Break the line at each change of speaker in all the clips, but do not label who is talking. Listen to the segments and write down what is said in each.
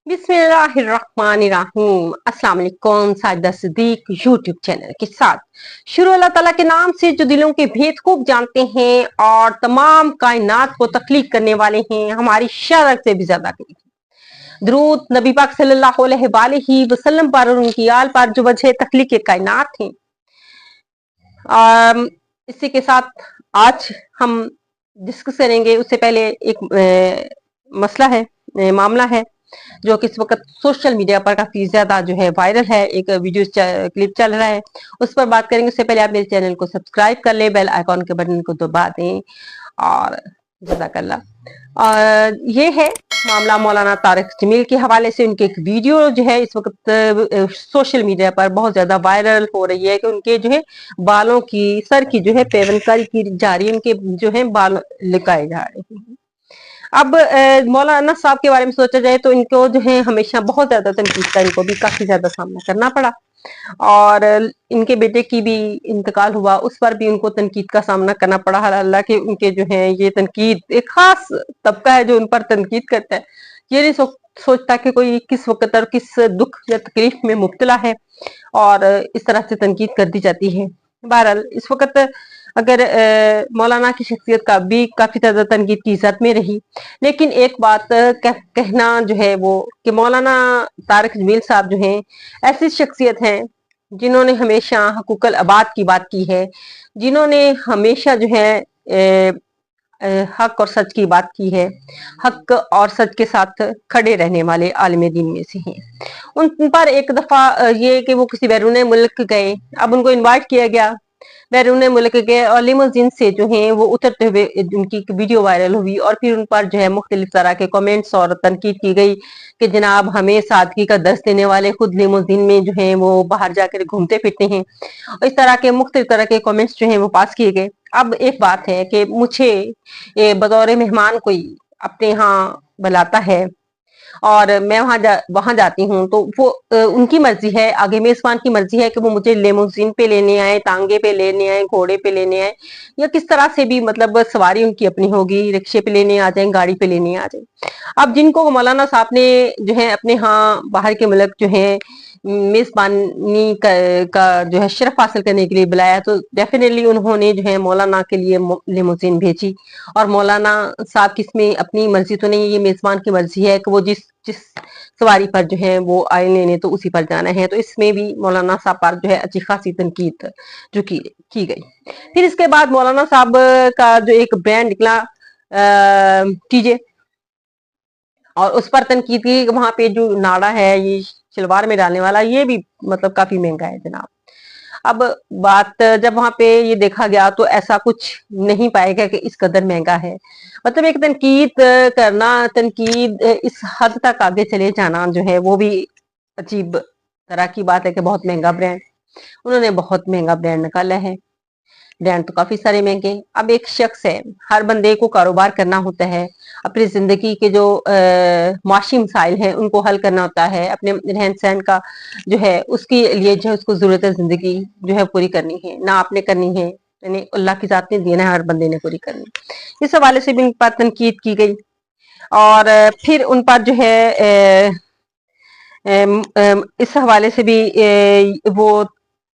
बिस्मिल्लाहिर्रहमानिर्रहीम। अस्सलाम वालेकुम। साजिदा सिद्दीक यूट्यूब चैनल के साथ शुरू अल्लाह ताला के नाम से जो दिलों के भेद खूब जानते हैं और तमाम कायनात को तख्लीक करने वाले हैं, हमारी शरत से भी ज्यादा करीब हैं। दुरूद नबी पाक सल्लल्लाहु अलैहि वसल्लम पर और उनकी आल पर जो वजह तख्लीक कायनात हैं। इसी के साथ आज हम डिस्कस करेंगे। उससे पहले एक मसला है, मामला है जो कि इस वक्त सोशल मीडिया पर काफी ज्यादा जो है वायरल है। एक वीडियो क्लिप चल रहा है, उस पर बात करेंगे। उससे पहले आप मेरे चैनल को सब्सक्राइब कर ले, बेल आइकॉन के बटन को दबा दें और जज़ाकल्लाह। और ये है मामला मौलाना तारिक जमील के हवाले से। उनके एक वीडियो जो है इस वक्त सोशल मीडिया पर बहुत ज्यादा वायरल हो रही है कि उनके जो है बालों की, सर की जो है पेवनकारी की जा रही है, उनके जो है बाल लिकाए जा रहे हैं। अब मौलाना साहब के बारे में सोचा जाए तो इनको जो है हमेशा बहुत ज्यादा तनकीद का इनको भी काफी ज्यादा सामना करना पड़ा और इनके बेटे की भी इंतकाल हुआ, उस पर भी उनको तनकीद का सामना करना पड़ा। हालांकि उनके जो है ये तनकीद, एक खास तबका है जो उन पर तनकीद करता है, ये नहीं सोचता कि कोई किस वक्त और किस दुख या तकलीफ में मुब्तला है और इस तरह से तनकीद कर दी जाती है। बहरहाल इस वक्त अगर मौलाना की शख्सियत का भी काफी ज्यादा तनकीद की इज्जत में रही, लेकिन एक बात कहना जो है वो कि मौलाना तारिक जमील साहब जो हैं ऐसी शख्सियत हैं जिन्होंने हमेशा हकूकल आबाद की बात की है, जिन्होंने हमेशा जो है हक और सच की बात की है, हक और सच के साथ खड़े रहने वाले आलिम दीन में से हैं। उन पर एक दफा ये कि वो किसी बैरून मुल्क गए, अब उनको इनवाइट किया गया, बैरून मुल्क गए और लिमोजिन से जो है वो उतरते हुए उनकी वीडियो वायरल हुई और फिर उन पर जो है मुख्तलिफ तरह के कमेंट्स और तनकीद की गई कि जनाब हमें सादगी का दर्स देने वाले खुद लिमोजिन में जो है वो बाहर जाकर घूमते फिरते हैं। इस तरह के मुख्तलिफ तरह के कमेंट्स जो है वो पास किए गए। अब एक बात है कि मुझे बतौर मेहमान कोई अपने यहाँ बुलाता है और मैं वहां जाती हूँ तो वो उनकी मर्जी है, आगे मेजबान की मर्जी है कि वो मुझे लेमोजीन पे लेने आए, तांगे पे लेने आए, घोड़े पे लेने आए या किस तरह से भी, मतलब सवारी उनकी अपनी होगी, रिक्शे पे लेने आ जाए, गाड़ी पे लेने आ जाए। अब जिनको मौलाना साहब ने जो है अपने यहाँ बाहर के मुल्क जो है मेजबानी का जो है शरफ हासिल करने के लिए बुलाया, तो डेफिनेटली उन्होंने जो है मौलाना के लिए लिमोजीन भेजी। और मौलाना साहब की इसमें अपनी मर्जी तो नहीं है, ये मेजबान की मर्जी है कि वो जिस जिस सवारी पर जो है वो आए लेने तो उसी पर जाना है। तो इसमें भी मौलाना साहब पर जो है अच्छी खासी तनकीद जो की गई। फिर इसके बाद मौलाना साहब का जो एक ब्रांड निकला टीजे, और उस पर तनकीद की, वहां पे जो नाड़ा है ये शलवार में डालने वाला, ये भी मतलब काफी महंगा है जनाब। अब बात जब वहां पे ये देखा गया तो ऐसा कुछ नहीं पाएगा कि इस कदर महंगा है। मतलब एक तनकीद करना, तनकीद इस हद तक आगे चले जाना जो है वो भी अजीब तरह की बात है कि बहुत महंगा ब्रांड, उन्होंने बहुत महंगा ब्रांड निकाला है। ब्रांड तो काफी सारे महंगे। अब एक शख्स है, हर बंदे को कारोबार करना होता है, अपनी जिंदगी के जो माशी मसाइल हैं उनको हल करना होता है, अपने रहन सहन का जो है उसके लिए जो है उसको जरूरत है, जिंदगी जो है पूरी करनी है, ना आपने करनी है, यानी अल्लाह की जात ने देना है, हर बंदे ने पूरी करनी। इस हवाले से भी उन पर तनकीद की गई और फिर उन पर जो है इस हवाले से भी वो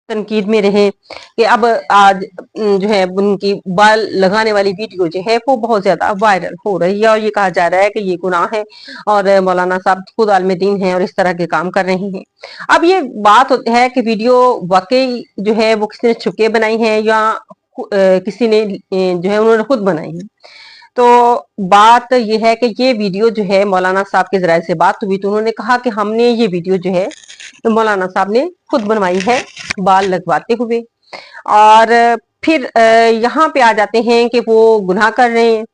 तनकीद में रहे कि अब आज जो है उनकी बाल लगाने वाली वीडियो जो है वो बहुत ज्यादा वायरल हो रही है और ये कहा जा रहा है कि ये गुनाह है और मौलाना साहब खुद आलिम दीन हैं और इस तरह के काम कर रहे हैं। अब ये बात है कि वीडियो वाकई जो है वो किसी ने छुपके बनाई है या किसी ने जो है उन्होंने खुद बनाई है। तो बात यह है कि ये वीडियो जो है मौलाना साहब के जराये से बात हुई तो उन्होंने कहा कि हमने ये वीडियो जो है तो मौलाना साहब ने खुद बनवाई है बाल लगवाते हुए। और फिर यहाँ पे आ जाते हैं कि वो गुनाह कर रहे हैं।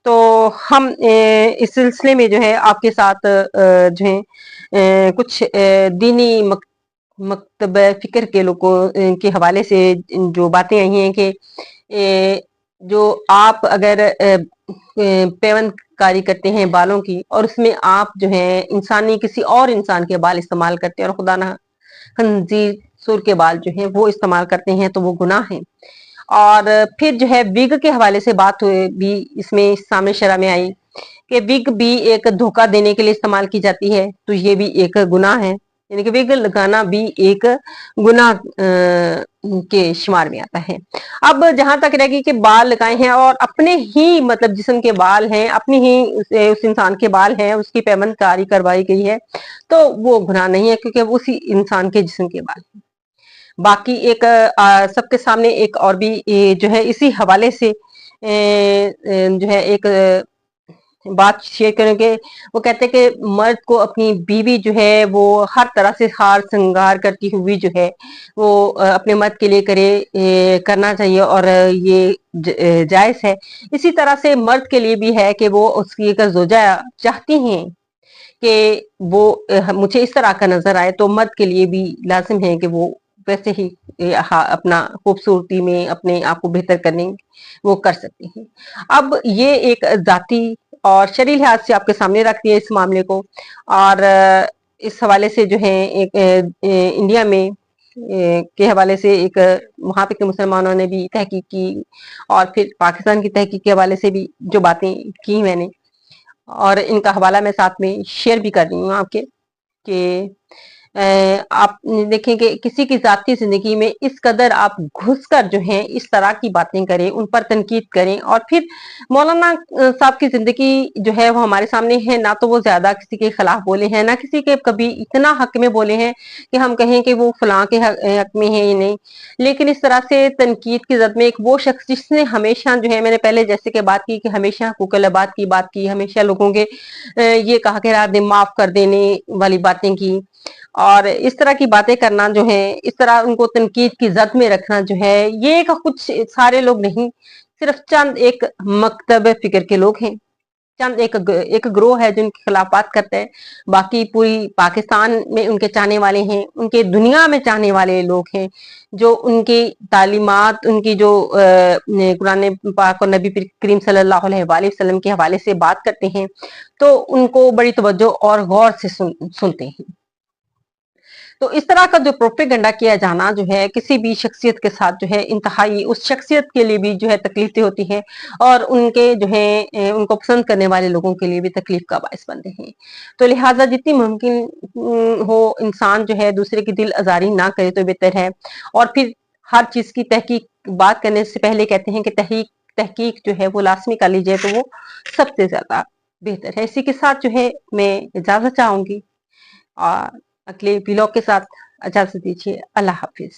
तो हम इस सिलसिले में जो है आपके साथ जो है कुछ दीनी मकतब फिक्र के लोगों के हवाले से जो बातें आई हैं कि जो आप अगर पेवंदकारी करते हैं बालों की और उसमें आप जो है इंसानी किसी और इंसान के बाल इस्तेमाल करते हैं और खुदा ना खंजीर सुर के बाल जो है वो इस्तेमाल करते हैं तो वो गुनाह है। और फिर जो है विग के हवाले से बात हुई भी इसमें सामने शरा में आई कि विग भी एक धोखा देने के लिए इस्तेमाल की जाती है, तो ये भी एक गुनाह है, यानी कि विग लगाना भी एक गुनाह के शुमार में आता है। अब जहां तक रहेगी कि बाल लगाए हैं और अपने ही मतलब जिस्म के बाल हैं, अपनी ही उस इंसान के बाल हैं, उसकी पैबंदकारी करवाई गई है, तो वो गुनाह नहीं है, क्योंकि वो उसी इंसान के जिस्म के बाल हैं। बाकी एक सबके सामने एक और भी जो है इसी हवाले से जो है एक बात शेयर करेंगे। वो कहते हैं कि मर्द को अपनी बीवी जो है वो हर तरह से हार श्रृंगार करती हुई जो है वो अपने मर्द के लिए करना चाहिए, और ये जायज है। इसी तरह से मर्द के लिए भी है कि वो उसकी अगर जोजा चाहती हैं कि वो मुझे इस तरह का नजर आए, तो मर्द के लिए भी लाजिम है कि वो वैसे ही अपना खूबसूरती में अपने आप को बेहतर करने वो कर सकते हैं। अब ये एक जाती और शरीय लिहाज से आपके सामने रख दिया इस मामले को, और इस हवाले से जो है एक इंडिया में के हवाले से एक वहां पे के मुसलमानों ने भी तहकीक की, और फिर पाकिस्तान की तहकीक के हवाले से भी जो बातें की मैंने, और इनका हवाला मैं साथ में शेयर भी कर रही हूँ आपके, कि आप देखें कि किसी की जाती जिंदगी में इस कदर आप घुसकर जो है इस तरह की बातें करें, उन पर तनकीद करें, और फिर मौलाना साहब की जिंदगी जो है वो हमारे सामने है, ना तो वो ज्यादा किसी के खिलाफ बोले हैं, ना किसी के कभी इतना हक में बोले हैं कि हम कहें कि वो फलां के हक में है या नहीं। लेकिन इस तरह से तनकीद की जद में एक वो शख्स जिसने हमेशा जो है, मैंने पहले जैसे कि बात की कि हमेशा हुकूक-ए-बात की बात की, हमेशा लोगों के ये कहा कि रात दिन माफ कर देने वाली बातें की, और इस तरह की बातें करना जो है, इस तरह उनको तनकीद की जद में रखना जो है, ये कुछ सारे लोग नहीं, सिर्फ चंद एक मकतब फिक्र के लोग हैं, चंद एक ग्रोह है जो उनके खिलाफ बात करते हैं। बाकी पूरी पाकिस्तान में उनके चाहने वाले हैं, उनके दुनिया में चाहने वाले लोग हैं, जो उनकी तालीमात, उनकी जो कुरान पाक और नबी करीम सल्लल्लाहु अलैहि वसल्लम के हवाले से बात करते हैं, तो उनको बड़ी तवज्जो और गौर से सुनते हैं। तो इस तरह का जो प्रोपेगेंडा किया जाना जो है किसी भी शख्सियत के साथ जो है इंतहाई उस शख्सियत के लिए भी जो है तकलीफें होती हैं, और उनके जो है उनको पसंद करने वाले लोगों के लिए भी तकलीफ का बायस बनते हैं। तो लिहाजा जितनी मुमकिन हो इंसान जो है दूसरे की दिल आजारी ना करे तो बेहतर है। और फिर हर चीज की तहकीक बात करने से पहले कहते हैं कि तहकीक जो है वो लाजमी कर लीजिए, तो वो सबसे ज्यादा बेहतर है। इसी के साथ जो है मैं इजाजत चाहूंगी, और अगले ब्लॉग के साथ इजाजत दीजिए। अल्लाह हाफिज।